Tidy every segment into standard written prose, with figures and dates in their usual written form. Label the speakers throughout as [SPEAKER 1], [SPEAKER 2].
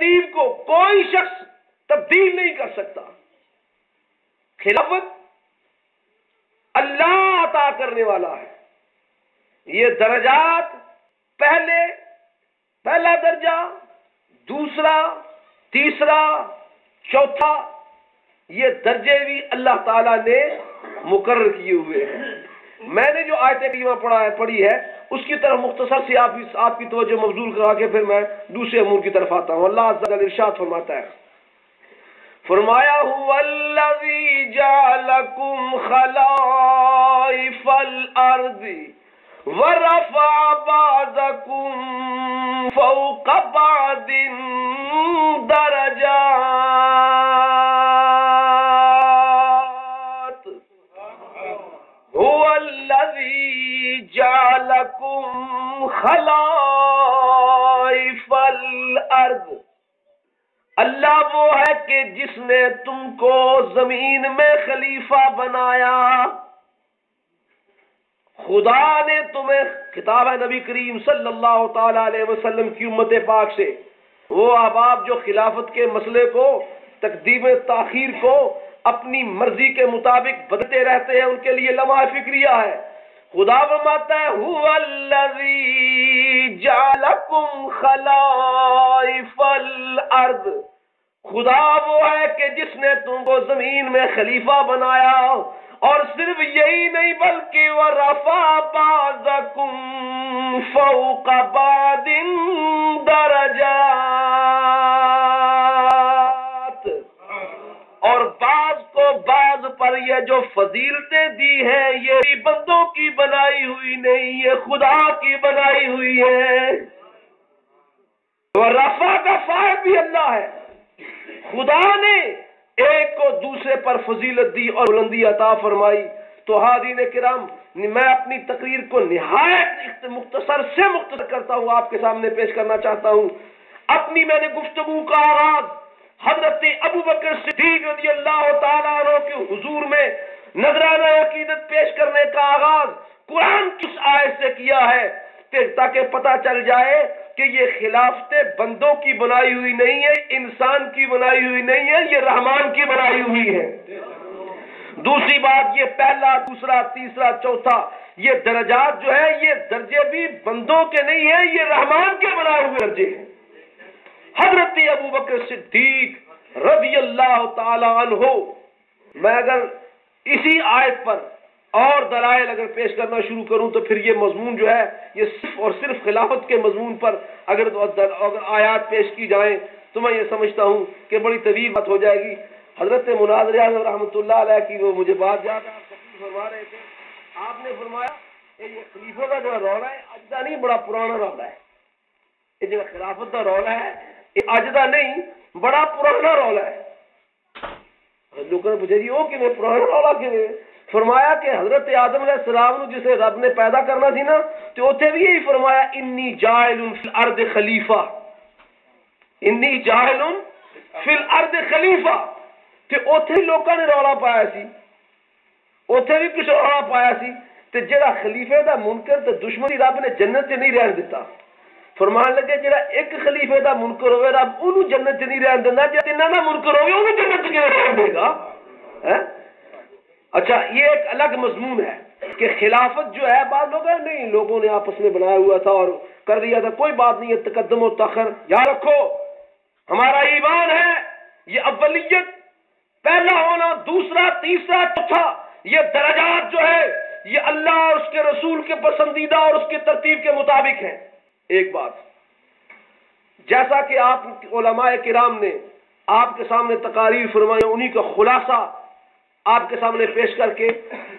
[SPEAKER 1] ترتیب کو کوئی شخص تبدیل نہیں کر سکتا۔ خلافت اللہ عطا کرنے والا ہے۔ یہ درجات پہلا درجہ، دوسرا، تیسرا، چوتھا، یہ درجے بھی اللہ تعالیٰ نے مقرر کیے ہوئے ہیں۔ میں نے جو آیت کریمہ پڑھی ہے اس کی طرف مختصر سے آپ کی توجہ مبذول کرا کے پھر میں دوسرے امور کی طرف آتا ہوں۔ اللہ عز و جل ارشاد فرماتا ہے، فرمایا هو الذی جعلکم خلائف الارض ورفع بعضکم فوق بعض درجات هو الذی جعلکم خلائف الارض، اللہ وہ ہے کہ جس نے تم کو زمین میں خلیفہ بنایا۔ خدا نے تمہیں، خطاب ہے نبی کریم صلی اللہ تعالی علیہ وسلم کی امت پاک سے، وہ احباب جو خلافت کے مسئلے کو، تقدیم تاخیر کو اپنی مرضی کے مطابق بدلتے رہتے ہیں، ان کے لیے لمحہ فکریہ ہے۔ خدا فرماتا ہے هو الذی جعلکم خلائف الارض، خدا وہ ہے کہ جس نے تم کو زمین میں خلیفہ بنایا، اور صرف یہی نہیں بلکہ وَرَفَعَ بَعْضَكُمْ فَوْقَ بَعْضٍ دَرَجَاتٍ، اور بعض کو بعض پر یہ جو فضیلتیں دی ہیں یہ بھی بندوں کی بنائی ہوئی نہیں، یہ خدا کی بنائی ہوئی ہے۔ رفع کا فاعل بھی اللہ ہے۔ خدا نے ایک کو دوسرے پر فضیلت دی اور بلندی عطا فرمائی۔ تو حاضرین کرام، میں اپنی تقریر کو نہایت مختصر سے مختصر کرتا ہوں، آپ کے سامنے پیش کرنا چاہتا ہوں۔ اپنی میں نے گفتگو کا آغاز حضرت ابوبکر صدیق رضی اللہ تعالیٰ عنہ کے حضور میں نذرانہ عقیدت پیش کرنے کا آغاز قرآن کی اس آیت سے کیا ہے کہ تاکہ پتہ چل جائے کہ یہ خلافتیں بندوں کی بنائی ہوئی نہیں ہے، انسان کی بنائی ہوئی نہیں ہے، یہ رحمان کی بنائی ہوئی ہے۔ دوسری بات، یہ پہلا، دوسرا، تیسرا، چوتھا، یہ درجات جو ہے یہ درجے بھی بندوں کے نہیں ہیں، یہ رحمان کے بنائے ہوئے درجے ہیں۔ حضرت ابوبکر صدیق رضی اللہ تعالی عنہ، میں اگر اسی آیت پر اور دلائل اگر پیش کرنا شروع کروں تو پھر یہ مضمون جو ہے یہ صرف اور صرف خلافت کے مضمون پر اگر آیات پیش کی جائیں تو میں یہ سمجھتا ہوں کہ بڑی طویل بات ہو جائے گی۔ حضرت مناظر اعظم رحمۃ اللہ علیہ کی وہ مجھے بات یاد ہے، آپ فرما رہے تھے، آپ نے فرمایا کہ یہ خلیفہ کا جو رولا ہے اجدا نہیں، بڑا پرانا رولا ہے۔ یہ جو خلافت کا رولا ہے یہ اجدا نہیں، بڑا پرانا رولا ہے۔ لوگوں نے پوچھا جی وہ کہ پرانا رولا کہ فرمایا کہ حضرت آدم علیہ السلام جسے رب نے پیدا کرنا تھی نا تو اتنے بھی یہی فرمایا انی جاعل فی الارض خلیفہ، انی جاعل فی الارض خلیفہ، تے اتنے لوگوں نے رولا پایا سی، اتنے بھی کچھ رولا پایا سی، تے جڑا خلیفے دا منکر تے دشمنی رب نے جنت سے نہیں رہن دیتا۔ فرمان لگے جڑا ایک خلیفے دا منکر ہوئے رب انہوں جنت سے نہیں رہن دینا، جب تینہ دا منکر ہوئے انہوں جنت سے رہن دے گا۔ اچھا، یہ ایک الگ مضمون ہے کہ خلافت جو ہے بعض لوگ نہیں، لوگوں نے آپس میں بنایا ہوا تھا اور کر دیا تھا، کوئی بات نہیں ہے، تقدم و تاخر یاد رکھو۔ ہمارا ایمان ہے یہ اولیت، پہلا ہونا، دوسرا، تیسرا، چوتھا، یہ درجات جو ہے یہ اللہ اور اس کے رسول کے پسندیدہ اور اس کی ترتیب کے مطابق ہیں۔ ایک بات، جیسا کہ آپ علماء کرام نے آپ کے سامنے تقاریر فرمائی، انہی کا خلاصہ آپ کے سامنے پیش کر کے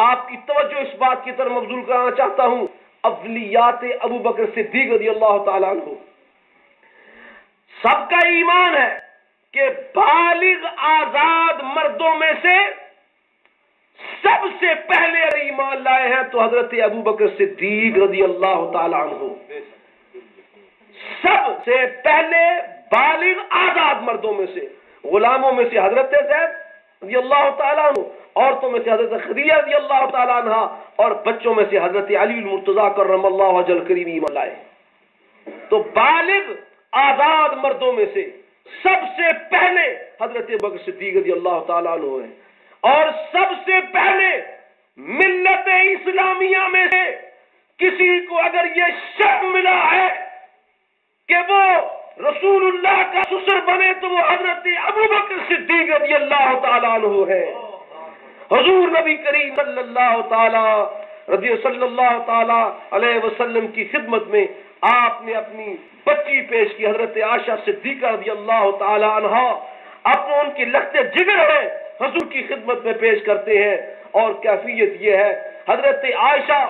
[SPEAKER 1] آپ کی توجہ اس بات کی طرف مبذول کرانا چاہتا ہوں، اولیات ابو بکر صدیق رضی اللہ تعالیٰ عنہ۔ سب کا ایمان ہے کہ بالغ آزاد مردوں میں سے سب سے پہلے ایمان لائے ہیں تو حضرت ابو بکر صدیق رضی اللہ تعالیٰ عنہ، سب سے پہلے بالغ آزاد مردوں میں سے، غلاموں میں سے حضرت زید رضی اللہ تعالیٰ عنہ، عورتوں میں سے حضرت خدیجہ رضی اللہ تعالیٰ عنہ، اور بچوں میں سے حضرت علی المرتضیٰ کرم اللہ وجہ الکریم ایمان لائے۔ تو بالغ آزاد مردوں میں سے سب سے پہلے حضرت ابو بکر صدیق رضی اللہ تعالیٰ عنہ ہیں، اور سب سے پہلے ملت اسلامیہ میں سے کسی کو اگر یہ شرف ملا ہے کہ وہ رسول اللہ کا سسر بنے تو وہ حضرت ابو بکر صدیق رضی اللہ تعالیٰ عنہ ہے۔ حضور نبی کریم صلی اللہ تعالی علیہ وسلم کی خدمت میں آپ نے اپنی بچی پیش کی، حضرت عائشہ صدیقہ رضی اللہ تعالی عنہا، اپنے ان کی لخت جگر ہے حضور کی خدمت میں پیش کرتے ہیں، اور کیفیت یہ ہے حضرت عائشہ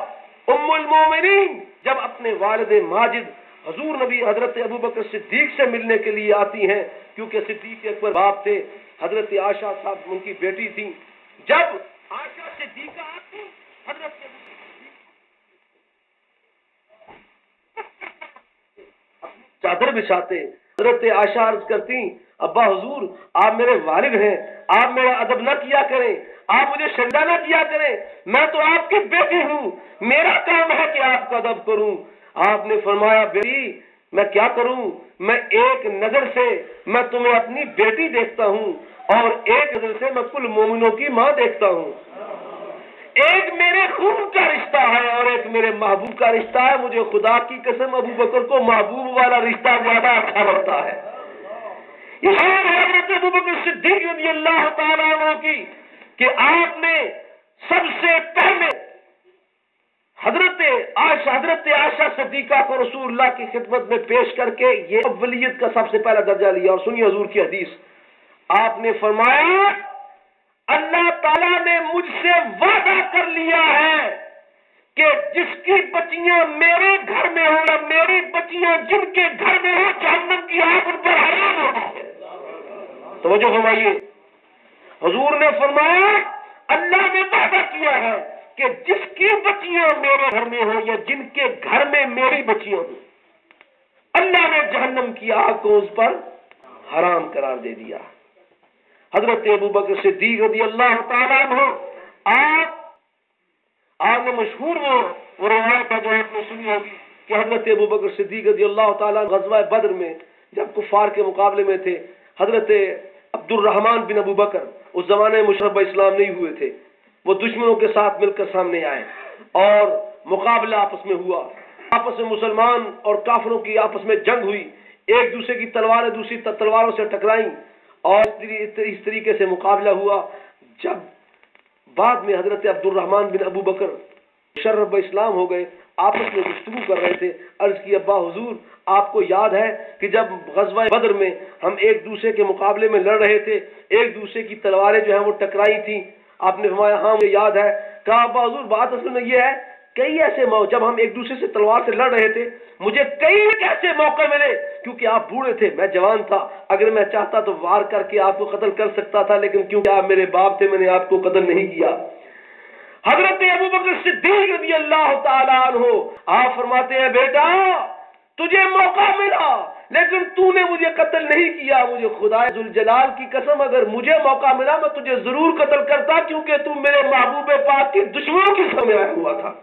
[SPEAKER 1] ام المومنین جب اپنے والد ماجد حضور نبی حضرت ابو بکر صدیق سے ملنے کے لیے آتی ہیں، کیونکہ صدیق اکبر باپ تھے، حضرت عائشہ صاحب ان کی بیٹی تھی، جب عائشہ صدیقہ آتی حضرت چادر بچھاتے، حضرت عائشہ عرض کرتی ابا حضور آپ میرے والد ہیں، آپ میرا ادب نہ کیا کریں، آپ مجھے شرمندہ نہ کیا کریں، میں تو آپ کی بیٹی ہوں، میرا کام ہے کہ آپ کا ادب کروں۔ آپ نے فرمایا بیٹی میں کیا کروں، میں ایک نظر سے میں تمہیں اپنی بیٹی دیکھتا ہوں، اور ایک نظر سے میں کل مومنوں کی ماں دیکھتا ہوں، ایک میرے خون کا رشتہ ہے اور ایک میرے محبوب کا رشتہ ہے، مجھے خدا کی قسم ابو بکر کو محبوب والا رشتہ زیادہ اچھا لگتا ہے۔ یہ حضرت ابو بکر صدیق رضی اللہ تعالیٰ عنہ کی کہ آپ نے سب سے پہلے حضرت عائشہ صدیقہ کو رسول اللہ کی خدمت میں پیش کر کے یہ اولیت کا سب سے پہلا درجہ لیا۔ اور سنیے حضور کی حدیث، آپ نے فرمایا اللہ تعالیٰ نے مجھ سے وعدہ کر لیا ہے کہ جس کی بچیاں میرے گھر میں ہوں یا میری بچیاں جن کے گھر میں ہوں جہنم کی آگ ان پر حرام ہو۔ توجہ فرمائیے، حضور نے فرمایا اللہ نے وعدہ کیا ہے کہ جس کی بچیاں میرے گھر میں ہوں یا جن کے گھر میں میری بچیاں ہوں، اللہ نے جہنم کی آگ کو اس پر حرام قرار دے دیا۔ حضرت ابو بکر صدیق رضی اللہ تعالیٰ عنہ آپ نے مشہور وہ روایت ہے جو آپ نے سنی ہوگی کہ حضرت ابو بکر صدیق رضی اللہ تعالیٰ عنہ غزوہ بدر میں جب کفار کے مقابلے میں تھے، حضرت عبد الرحمن بن ابو بکر اس زمانے میں مشرف اسلام نہیں ہوئے تھے، وہ دشمنوں کے ساتھ مل کر سامنے آئے اور مقابلہ آپس میں ہوا، آپس میں مسلمان اور کافروں کی آپس میں جنگ ہوئی، ایک دوسرے کی تلواریں دوسری تلواروں سے ٹکرائیں اور اس طریقے سے مقابلہ ہوا۔ جب بعد میں حضرت عبد الرحمن بن ابو بکر مشرف اسلام ہو گئے، آپس میں گفتگو کر رہے تھے، عرض کی ابا حضور آپ کو یاد ہے کہ جب غزوہ بدر میں ہم ایک دوسرے کے مقابلے میں لڑ رہے تھے، ایک دوسرے کی تلواریں جو ہیں وہ ٹکرائی تھیں؟ آپ نے فرمایا ہاں مجھے یاد ہے۔ کہا ابا حضور بات اصل میں یہ ہے کئی ایسے جب ہم ایک دوسرے سے تلوار سے لڑ رہے تھے مجھے کئی ایسے موقع ملے، کیونکہ آپ بوڑھے تھے میں جوان تھا، اگر میں چاہتا تو وار کر کے آپ کو قتل کر سکتا تھا، لیکن کیونکہ آپ میرے باپ تھے میں نے آپ کو قتل نہیں کیا۔ حضرت ابو بکر صدیق رضی اللہ تعالیٰ عنہ آپ فرماتے ہیں بیٹا تجھے موقع ملا لیکن تو نے مجھے قتل نہیں کیا، مجھے خدا ذوالجلال کی قسم اگر مجھے موقع ملا میں تجھے ضرور قتل کرتا، کیونکہ تو میرے محبوب پاک کے دشمنوں کی سامنے آیا ہوا تھا۔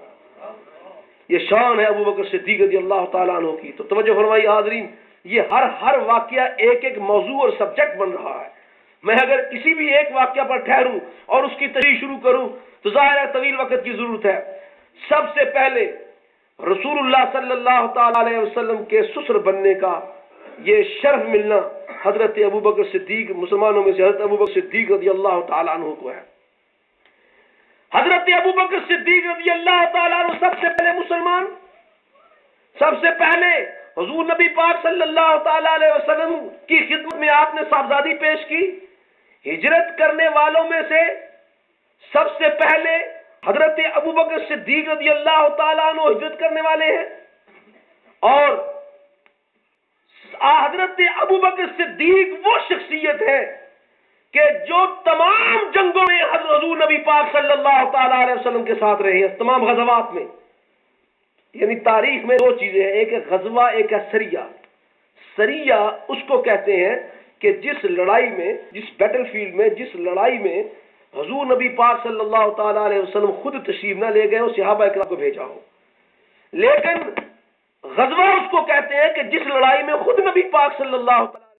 [SPEAKER 1] یہ شان ہے ابو بکر صدیق رضی اللہ تعالیٰ عنہ کی۔ تو توجہ فرمائی حاضرین، یہ ہر واقعہ ایک ایک موضوع اور سبجیکٹ بن رہا ہے۔ میں اگر کسی بھی ایک واقعہ پر ٹھہروں اور اس کی تشریح شروع کروں تو ظاہر ہے طویل وقت کی ضرورت ہے۔ سب سے پہلے رسول اللہ صلی اللہ تعالی علیہ وسلم کے سسر بننے کا یہ شرف ملنا حضرت ابو بکر صدیق، مسلمانوں میں سے حضرت ابو بکر صدیق رضی اللہ تعالیٰ عنہ کو ہے۔ حضرت ابو بکر صدیق رضی اللہ تعالیٰ عنہ سب سے پہلے مسلمان، سب سے پہلے حضور نبی پاک صلی اللہ تعالیٰ علیہ وسلم کی خدمت میں آپ نے صاحبزادی پیش کی۔ ہجرت کرنے والوں میں سے سب سے پہلے حضرت ابو بکر صدیق رضی اللہ تعالیٰ عنہ ہجرت کرنے والے ہیں، اور حضرت ابو بکر صدیق وہ شخصیت ہے کہ جو تمام جنگوں میں حضور نبی پاک صلی اللہ تعالیٰ علیہ وسلم کے ساتھ رہے ہیں، تمام غزوات میں۔ یعنی تاریخ میں دو چیزیں ہیں، ایک ہے غزوہ، ایک ہے سریہ۔ سریہ اس کو کہتے ہیں کہ جس لڑائی میں، جس بیٹل فیلڈ میں، جس لڑائی میں حضور نبی پاک صلی اللہ تعالیٰ علیہ وسلم خود تشریف نہ لے گئے اور صحابہ اکرام کو بھیجا ہو، لیکن غزوہ اس کو کہتے ہیں کہ جس لڑائی میں خود نبی پاک صلی اللہ تعالیٰ